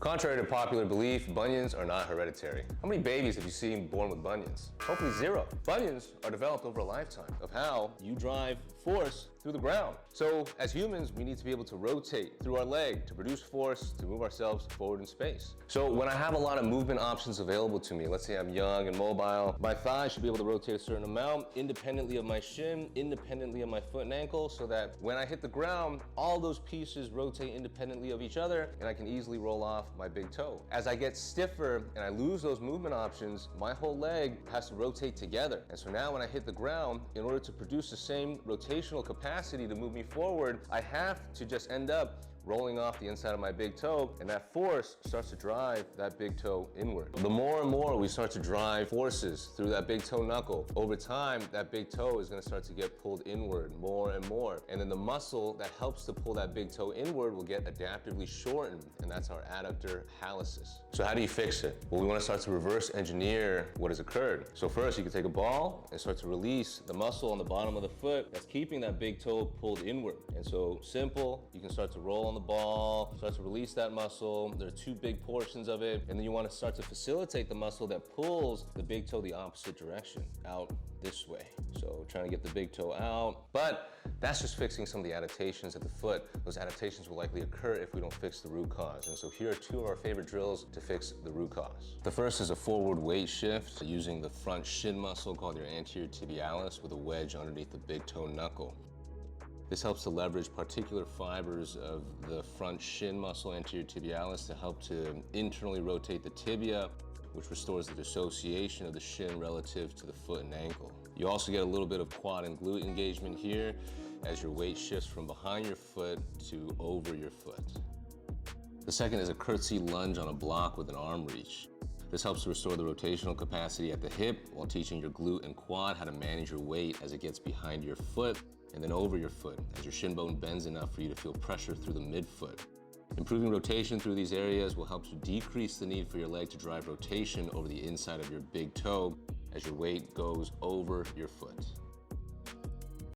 Contrary to popular belief, bunions are not hereditary. How many babies have you seen born with bunions? Hopefully zero. Bunions are developed over a lifetime of how you drive force through the ground. So as humans, we need to be able to rotate through our leg to produce force to move ourselves forward in space. So when I have a lot of movement options available to me, let's say I'm young and mobile, my thighs should be able to rotate a certain amount independently of my shin, independently of my foot and ankle, so that when I hit the ground, all those pieces rotate independently of each other and I can easily roll off my big toe. As I get stiffer and I lose those movement options, my whole leg has to rotate together. And so now when I hit the ground, in order to produce the same rotational capacity to move me forward, I have to just end up rolling off the inside of my big toe, and that force starts to drive that big toe inward. The more and more we start to drive forces through that big toe knuckle, over time, that big toe is gonna start to get pulled inward more and more. And then the muscle that helps to pull that big toe inward will get adaptively shortened, and that's our adductor hallucis. So how do you fix it? Well, we wanna start to reverse engineer what has occurred. So first, you can take a ball and start to release the muscle on the bottom of the foot that's keeping that big toe pulled inward. And so simple, you can start to roll on the ball, start to release that muscle. There are two big portions of it. And then you want to start to facilitate the muscle that pulls the big toe the opposite direction, out this way. So trying to get the big toe out. But that's just fixing some of the adaptations at the foot. Those adaptations will likely occur if we don't fix the root cause. And so here are two of our favorite drills to fix the root cause. The first is a forward weight shift using the front shin muscle called your anterior tibialis with a wedge underneath the big toe knuckle. This helps to leverage particular fibers of the front shin muscle, anterior tibialis, to help to internally rotate the tibia, which restores the dissociation of the shin relative to the foot and ankle. You also get a little bit of quad and glute engagement here as your weight shifts from behind your foot to over your foot. The second is a curtsy lunge on a block with an arm reach. This helps to restore the rotational capacity at the hip while teaching your glute and quad how to manage your weight as it gets behind your foot and then over your foot as your shin bone bends enough for you to feel pressure through the midfoot. Improving rotation through these areas will help to decrease the need for your leg to drive rotation over the inside of your big toe as your weight goes over your foot.